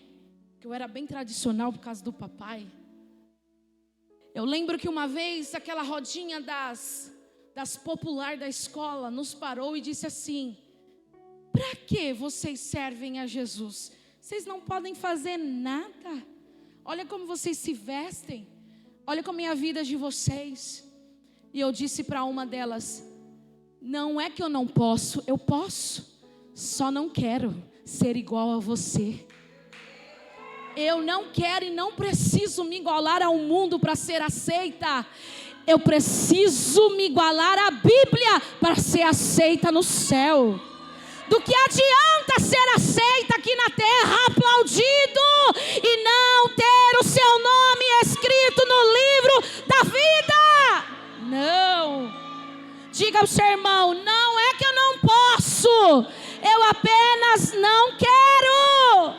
que eu era bem tradicional por causa do papai. Eu lembro que uma vez aquela rodinha das popular da escola nos parou e disse assim: para que vocês servem a Jesus? Vocês não podem fazer nada. Olha como vocês se vestem. Olha como é a vida de vocês. E eu disse para uma delas: não é que eu não posso, eu posso. Só não quero ser igual a você. Eu não quero e não preciso me igualar ao mundo para ser aceita. Eu preciso me igualar à Bíblia para ser aceita no céu. Do que adianta ser aceita aqui na terra, aplaudido, e não ter o seu nome escrito no livro da vida? Não. Diga ao seu irmão: não é que eu não posso, eu apenas não quero.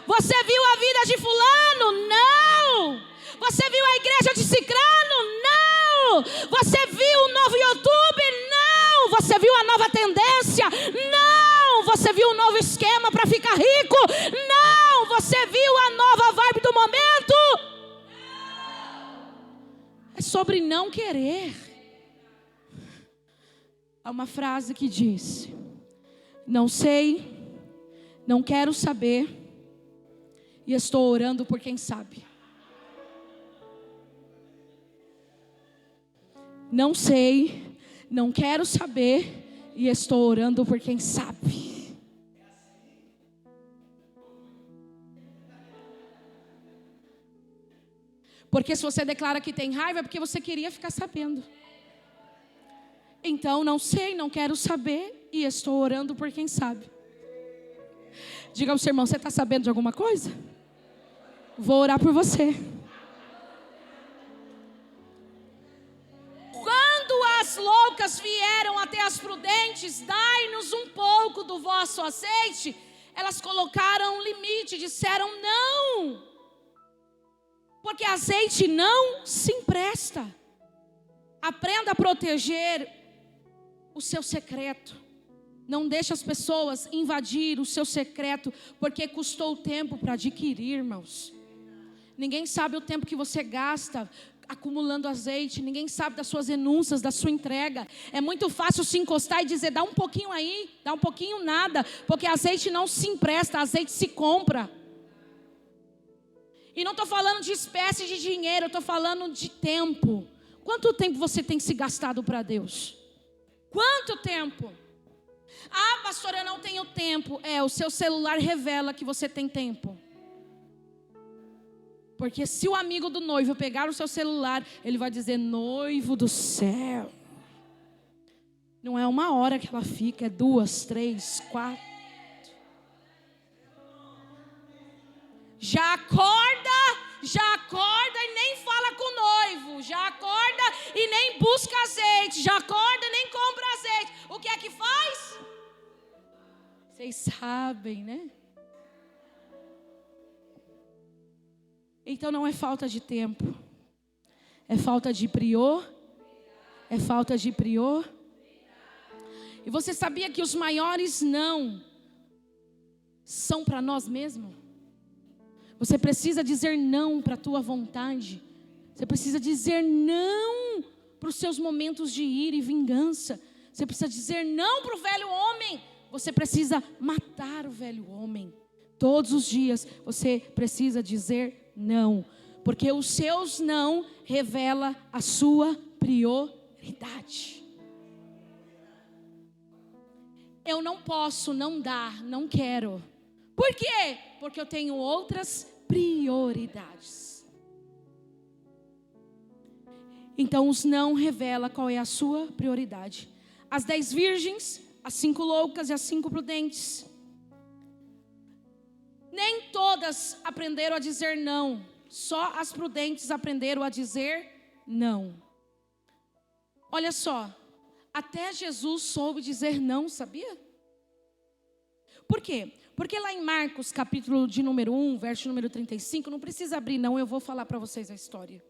Você viu a vida de fulano? Não. Você viu a igreja de Cicrano? Não. Você viu o novo YouTube? Não. Você viu a nova tendência? Não. Você você viu um novo esquema para ficar rico. Não, você viu a nova vibe do momento. É sobre não querer. Há uma frase que diz: não sei, não quero saber, e estou orando por quem sabe. Não sei, não quero saber, e estou orando por quem sabe. Porque se você declara que tem raiva, é porque você queria ficar sabendo. Então, não sei, não quero saber, e estou orando por quem sabe. Diga ao seu irmão: você está sabendo de alguma coisa? Vou orar por você. Quando as loucas vieram até as prudentes, dai-nos um pouco do vosso azeite, elas colocaram um limite, disseram não, porque azeite não se empresta. Aprenda a proteger o seu secreto. Não deixe as pessoas invadir o seu secreto, porque custou tempo para adquirir, irmãos. Ninguém sabe o tempo que você gasta acumulando azeite. Ninguém sabe das suas renúncias, da sua entrega. É muito fácil se encostar e dizer: dá um pouquinho aí, dá um pouquinho nada, porque azeite não se empresta, azeite se compra. E não estou falando de espécie de dinheiro, eu estou falando de tempo. Quanto tempo você tem se gastado para Deus? Quanto tempo? Ah, pastora, eu não tenho tempo. O seu celular revela que você tem tempo. Porque se o amigo do noivo pegar o seu celular, ele vai dizer: noivo do céu. Não é 1 hora que ela fica, é 2, 3, 4. Já acorda e nem fala com o noivo. Já acorda e nem busca azeite. Já acorda e nem compra azeite. O que é que faz? Vocês sabem, né? Então não é falta de tempo. É falta de prior. É falta de prior. E você sabia que os maiores não são para nós mesmos? Você precisa dizer não para a tua vontade. Você precisa dizer não para os seus momentos de ira e vingança. Você precisa dizer não para o velho homem. Você precisa matar o velho homem. Todos os dias você precisa dizer não. Porque os seus não revela a sua prioridade. Eu não posso não dar, não quero. Por quê? Porque eu tenho outras prioridades. Então os não revela qual é a sua prioridade. As 10 virgens, as 5 loucas e as 5 prudentes. Nem todas aprenderam a dizer não. Só as prudentes aprenderam a dizer não. Olha só, até Jesus soube dizer não, sabia? Por quê? Porque lá em Marcos, capítulo de número 1, verso número 35, não precisa abrir não, eu vou falar para vocês a história.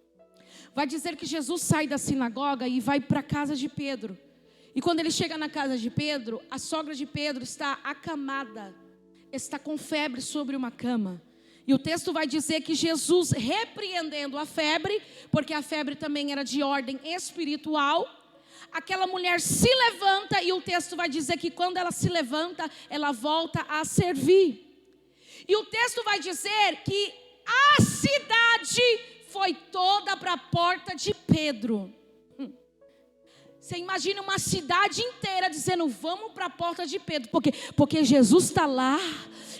Vai dizer que Jesus sai da sinagoga e vai para a casa de Pedro. E quando ele chega na casa de Pedro, a sogra de Pedro está acamada, está com febre sobre uma cama. E o texto vai dizer que Jesus, repreendendo a febre, porque a febre também era de ordem espiritual, aquela mulher se levanta e o texto vai dizer que quando ela se levanta, ela volta a servir. E o texto vai dizer que a cidade foi toda para a porta de Pedro. Você imagina uma cidade inteira dizendo: vamos para a porta de Pedro. Porque Jesus está lá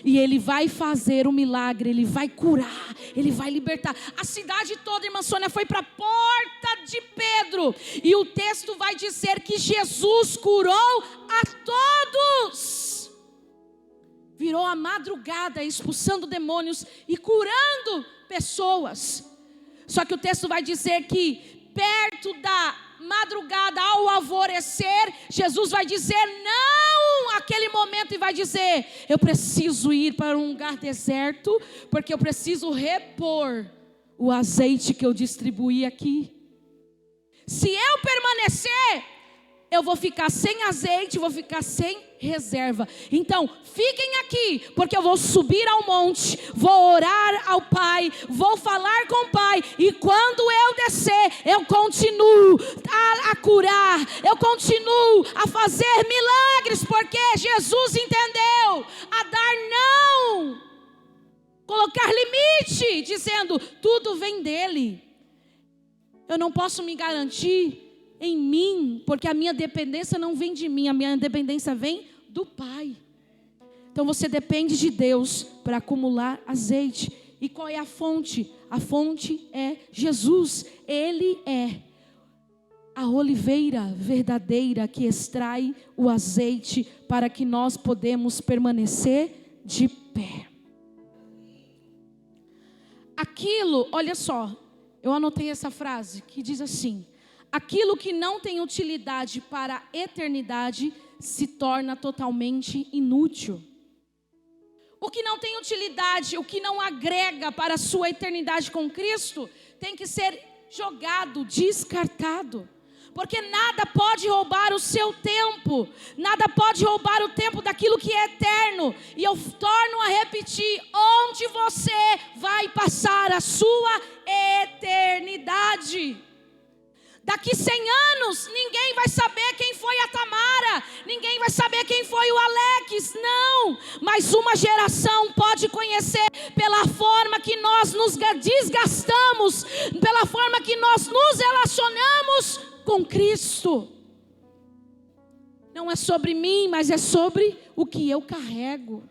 e Ele vai fazer um milagre, Ele vai curar, Ele vai libertar. A cidade toda, irmã Sônia, foi para a porta de Pedro. E o texto vai dizer que Jesus curou a todos. Virou a madrugada expulsando demônios e curando pessoas. Só que o texto vai dizer que perto da madrugada, ao alvorecer, Jesus vai dizer não àquele momento e vai dizer: eu preciso ir para um lugar deserto, porque eu preciso repor o azeite que eu distribuí aqui. Se eu permanecer, eu vou ficar sem azeite, vou ficar sem reserva. Então, fiquem aqui, porque eu vou subir ao monte, vou orar ao Pai, vou falar com o Pai, e quando eu descer, eu continuo a curar, eu continuo a fazer milagres, porque Jesus entendeu a dar não, colocar limite, dizendo, tudo vem dele. Eu não posso me garantir em mim, porque a minha dependência não vem de mim, a minha dependência vem do Pai. Então você depende de Deus para acumular azeite. E qual é a fonte? A fonte é Jesus. Ele é a oliveira verdadeira que extrai o azeite para que nós podemos permanecer de pé. Aquilo, olha só, eu anotei essa frase que diz assim: aquilo que não tem utilidade para a eternidade se torna totalmente inútil. O que não tem utilidade, o que não agrega para a sua eternidade com Cristo, tem que ser jogado, descartado. Porque nada pode roubar o seu tempo, nada pode roubar o tempo daquilo que é eterno. E eu torno a repetir, onde você vai passar a sua eternidade? Daqui 100 anos, ninguém vai saber quem foi a Tamara, ninguém vai saber quem foi o Alex, não. Mas uma geração pode conhecer pela forma que nós nos desgastamos, pela forma que nós nos relacionamos com Cristo. Não é sobre mim, mas é sobre o que eu carrego.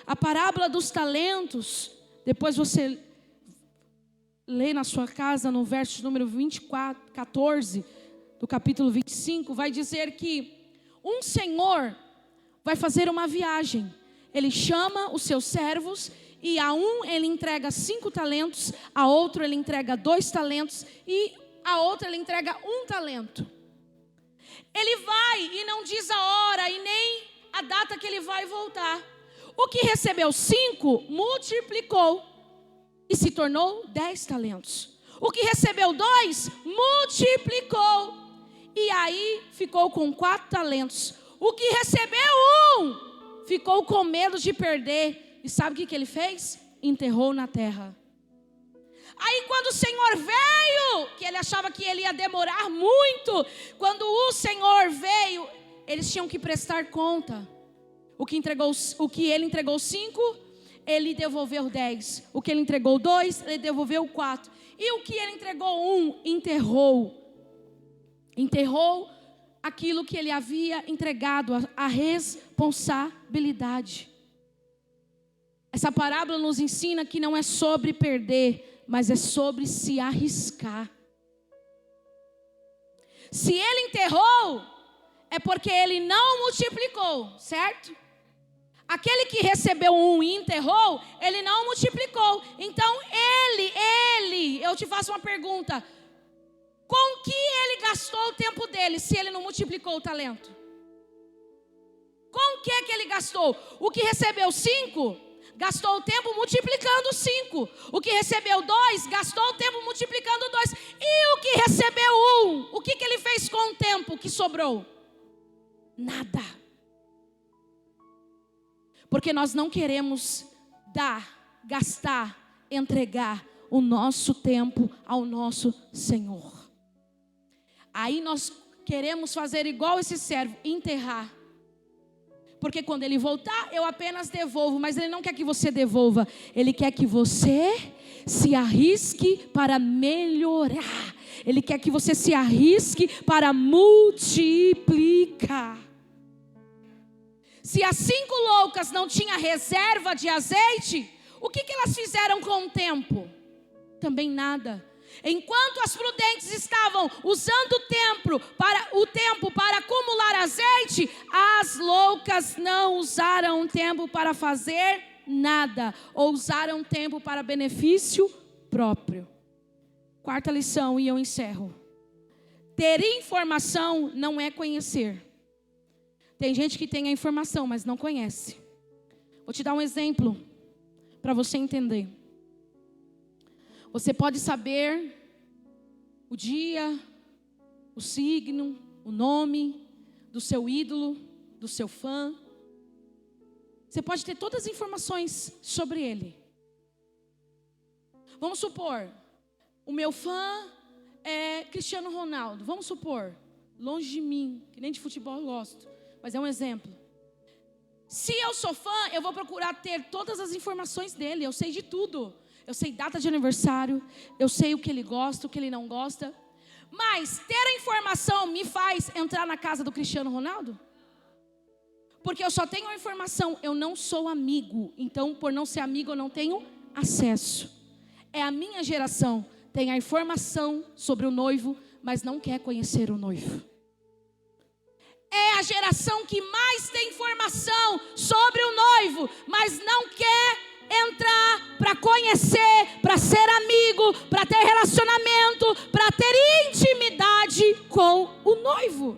A parábola dos talentos, depois você lê na sua casa, no verso número 14, do capítulo 25, vai dizer que um senhor vai fazer uma viagem. Ele chama os seus servos, e a um ele entrega 5 talentos, a outro ele entrega 2 talentos, e a outra ele entrega 1 talento. Ele vai e não diz a hora e nem a data que ele vai voltar. O que recebeu 5, multiplicou e se tornou 10 talentos. O que recebeu 2, multiplicou. E aí ficou com 4 talentos. O que recebeu 1, ficou com medo de perder. E sabe o que ele fez? Enterrou na terra. Aí quando o Senhor veio, que ele achava que ele ia demorar muito, quando o Senhor veio, eles tinham que prestar conta. O que ele entregou 5, ele devolveu 10. O que ele entregou 2, ele devolveu 4. E o que ele entregou 1, enterrou aquilo que ele havia entregado, a responsabilidade. Essa parábola nos ensina que não é sobre perder, mas é sobre se arriscar. Se ele enterrou, é porque ele não multiplicou, certo? Aquele que recebeu 1 e enterrou, ele não multiplicou. Então eu te faço uma pergunta: com que ele gastou o tempo dele, se ele não multiplicou o talento? Com o que ele gastou? O que recebeu 5, gastou o tempo multiplicando 5. O que recebeu 2, gastou o tempo multiplicando 2. E o que recebeu 1, o que ele fez com o tempo que sobrou? Nada. Porque nós não queremos gastar, entregar o nosso tempo ao nosso Senhor. Aí nós queremos fazer igual esse servo, enterrar. Porque quando ele voltar, eu apenas devolvo. Mas ele não quer que você devolva. Ele quer que você se arrisque para melhorar. Ele quer que você se arrisque para multiplicar. Se as 5 loucas não tinham reserva de azeite, o que elas fizeram com o tempo? Também nada. Enquanto as prudentes estavam usando o tempo para acumular azeite, as loucas não usaram o tempo para fazer nada, ou usaram o tempo para benefício próprio. 4ª lição, e eu encerro. Ter informação não é conhecer. Tem gente que tem a informação, mas não conhece. Vou te dar um exemplo para você entender. Você pode saber o dia, o signo, o nome do seu ídolo, do seu fã. Você pode ter todas as informações sobre ele. Vamos supor, o meu fã é Cristiano Ronaldo. Vamos supor, longe de mim, que nem de futebol eu gosto, mas é um exemplo. Se eu sou fã, eu vou procurar ter todas as informações dele. Eu sei de tudo. Eu sei data de aniversário, eu sei o que ele gosta, o que ele não gosta. Mas ter a informação me faz entrar na casa do Cristiano Ronaldo? Porque eu só tenho a informação, eu não sou amigo. Então, por não ser amigo, eu não tenho acesso. É a minha geração, tem a informação sobre o noivo, mas não quer conhecer o noivo. É a geração que mais tem informação sobre o noivo, mas não quer entrar para conhecer, para ser amigo, para ter relacionamento, para ter intimidade com o noivo.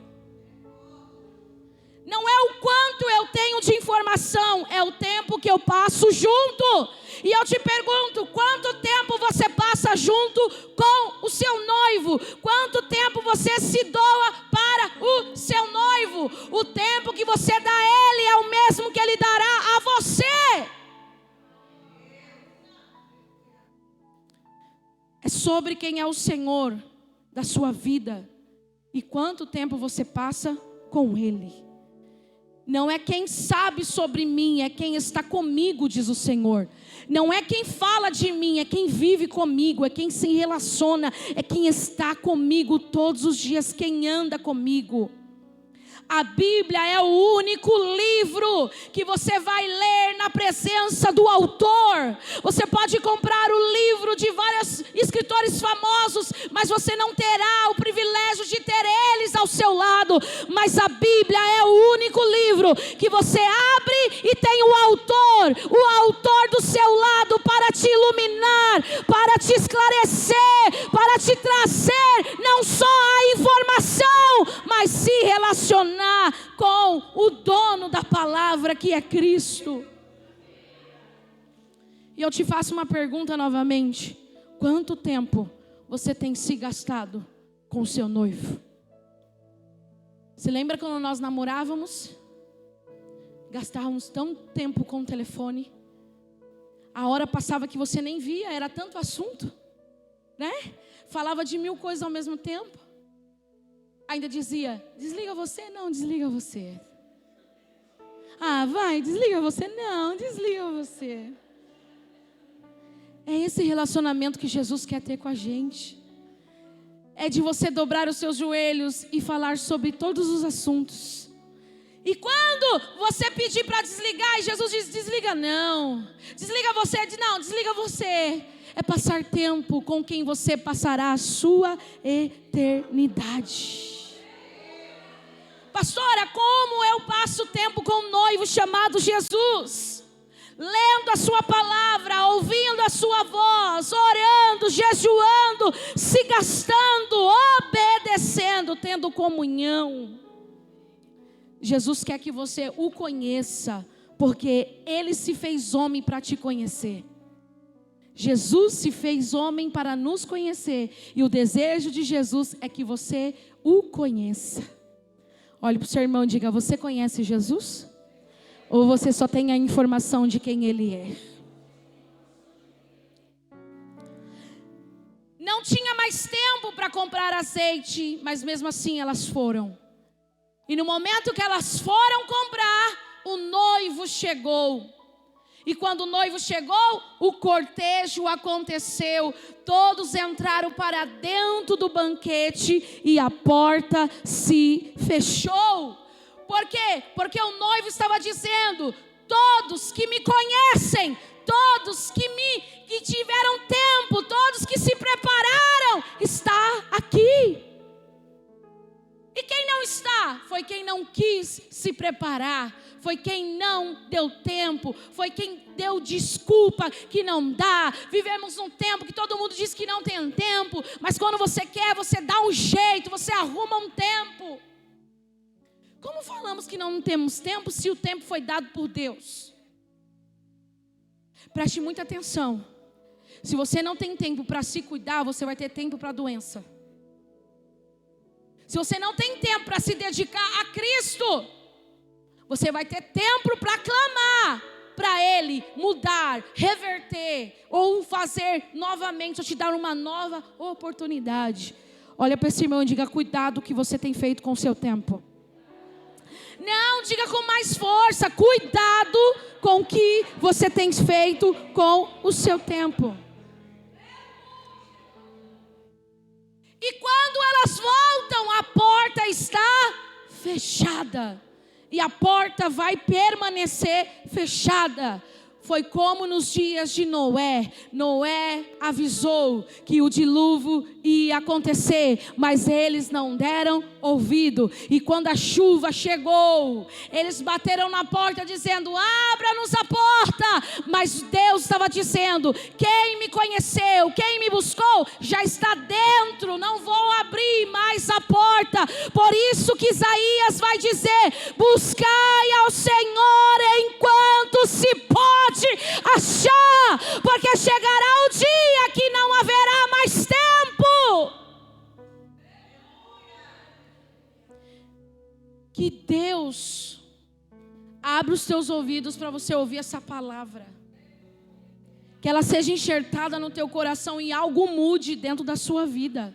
Não é o quanto eu tenho de informação, é o tempo que eu passo junto. E eu te pergunto, quanto tempo você passa junto com o seu noivo? Quanto tempo você se doa para o seu noivo? O tempo que você dá a ele é o mesmo que ele dará a você. É sobre quem é o Senhor da sua vida e quanto tempo você passa com ele. Não é quem sabe sobre mim, é quem está comigo, diz o Senhor. Não é quem fala de mim, é quem vive comigo, é quem se relaciona, é quem está comigo todos os dias, quem anda comigo. A Bíblia é o único livro que você vai ler na presença do autor. Você pode comprar o livro de vários escritores famosos, mas você não terá o privilégio de ter eles ao seu lado. Mas a Bíblia é o único livro que você abre e tem o autor do seu lado para te iluminar, para te esclarecer, para te trazer não só a informação, mas se relacionar com o dono da palavra, que é Cristo. E eu te faço uma pergunta novamente: quanto tempo você tem se gastado com o seu noivo? Você lembra quando nós namorávamos? Gastávamos tanto tempo com o telefone, a hora passava que você nem via, era tanto assunto, né? Falava de 1000 coisas ao mesmo tempo. Ainda dizia, desliga você? Não, desliga você. Ah, vai, desliga você? Não, desliga você. É esse relacionamento que Jesus quer ter com a gente. É de você dobrar os seus joelhos e falar sobre todos os assuntos. E quando você pedir para desligar, e Jesus diz, desliga não. Desliga você, diz não, desliga você. É passar tempo com quem você passará a sua eternidade. Pastora, como eu passo tempo com um noivo chamado Jesus? Lendo a sua palavra, ouvindo a sua voz, orando, jejuando, se gastando, obedecendo, tendo comunhão. Jesus quer que você o conheça, porque Ele se fez homem para te conhecer. Jesus se fez homem para nos conhecer, e o desejo de Jesus é que você o conheça. Olhe para o seu irmão e diga, você conhece Jesus? Ou você só tem a informação de quem Ele é? Não tinha mais tempo para comprar azeite, mas mesmo assim elas foram. E no momento que elas foram comprar, o noivo chegou. E quando o noivo chegou, o cortejo aconteceu. Todos entraram para dentro do banquete e a porta se fechou. Por quê? Porque o noivo estava dizendo, todos que me conhecem, todos que tiveram tempo, todos que se prepararam, está aqui. E quem não está? Foi quem não quis se preparar, foi quem não deu tempo, foi quem deu desculpa que não dá. Vivemos num tempo que todo mundo diz que não tem tempo, mas quando você quer, você dá um jeito, você arruma um tempo. Como falamos que não temos tempo se o tempo foi dado por Deus? Preste muita atenção. Se você não tem tempo para se cuidar, você vai ter tempo para a doença. Se você não tem tempo para se dedicar a Cristo, você vai ter tempo para clamar para Ele mudar, reverter, ou fazer novamente, ou te dar uma nova oportunidade. Olha para esse irmão e diga: cuidado o que você tem feito com o seu tempo. Não, diga com mais força: cuidado com o que você tem feito com o seu tempo. E quando elas voltam, a porta está fechada. E a porta vai permanecer fechada. Foi como nos dias de Noé. Noé avisou que o dilúvio ia acontecer, mas eles não deram ouvido. E quando a chuva chegou, eles bateram na porta dizendo: abra-nos a porta. Mas Deus estava dizendo: quem me conheceu, quem me buscou, já está dentro, não vou abrir mais a porta. Por isso que Isaías vai dizer: buscai ao Senhor enquanto se pode achar, porque chegará o dia que não haverá mais tempo. Que Deus abra os teus ouvidos para você ouvir essa palavra, que ela seja enxertada no teu coração e algo mude dentro da sua vida,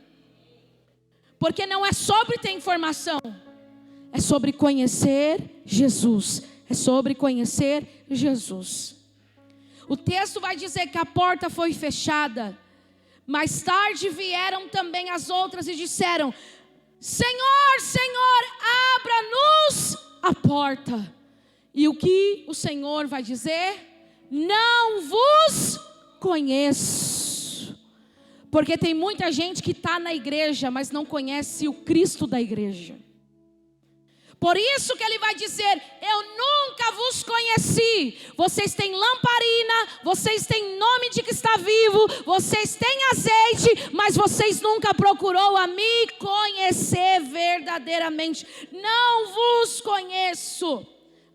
porque não é sobre ter informação, é sobre conhecer Jesus, é sobre conhecer Jesus. O texto vai dizer que a porta foi fechada. Mais tarde vieram também as outras e disseram: Senhor, Senhor, abra-nos a porta. E o que o Senhor vai dizer? Não vos conheço. Porque tem muita gente que está na igreja, mas não conhece o Cristo da igreja. Por isso que ele vai dizer: eu nunca vos conheci. Vocês têm lamparina, vocês têm nome de que está vivo, vocês têm azeite, mas vocês nunca procurou a me conhecer verdadeiramente. Não vos conheço.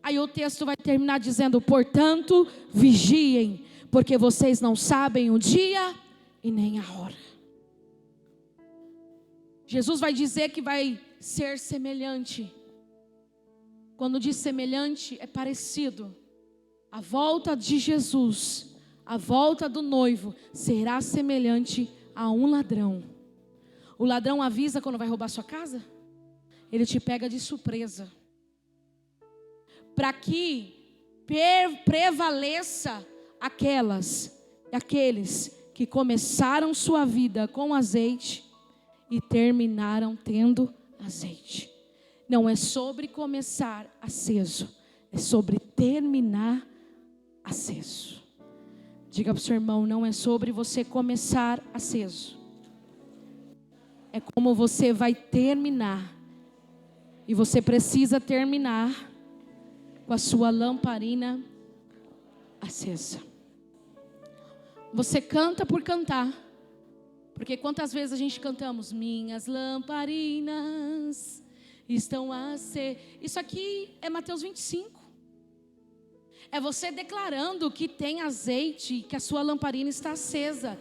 Aí o texto vai terminar dizendo: portanto, vigiem, porque vocês não sabem o dia e nem a hora. Jesus vai dizer que vai ser semelhante. Quando diz semelhante, é parecido. A volta de Jesus, a volta do noivo, será semelhante a um ladrão. O ladrão avisa quando vai roubar sua casa? Ele te pega de surpresa. Para que prevaleça aqueles que começaram sua vida com azeite e terminaram tendo azeite. Não é sobre começar aceso, é sobre terminar aceso. Diga para o seu irmão: não é sobre você começar aceso, é como você vai terminar. E você precisa terminar com a sua lamparina acesa. Você canta por cantar, porque quantas vezes a gente cantamos: minhas lamparinas estão a ser. Isso aqui é Mateus 25. É você declarando que tem azeite, que a sua lamparina está acesa.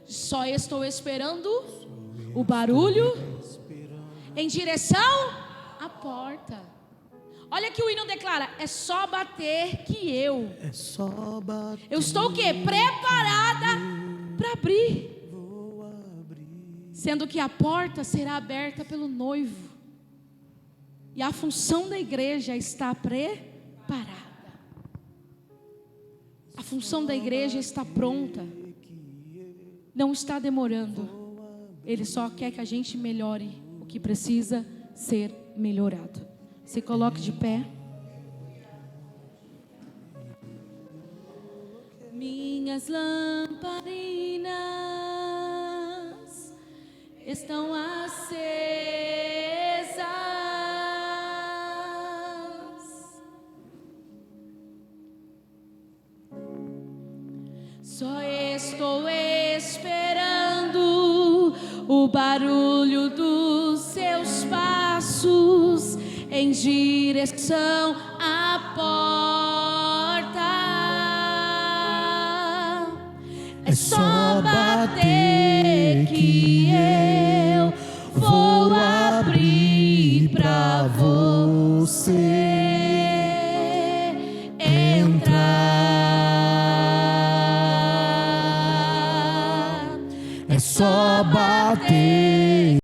Só estou esperando o barulho em direção à porta. Olha que o hino declara: é só bater que eu. É só bater. Eu estou o quê? Preparada para abrir. Sendo que a porta será aberta pelo noivo. E a função da igreja está preparada. A função da igreja está pronta. Não está demorando. Ele só quer que a gente melhore o que precisa ser melhorado. Se coloque de pé. Minhas lamparinas estão acesas. Só estou esperando o barulho dos seus passos em direção à porta. É só bater que eu vou abrir. só bater.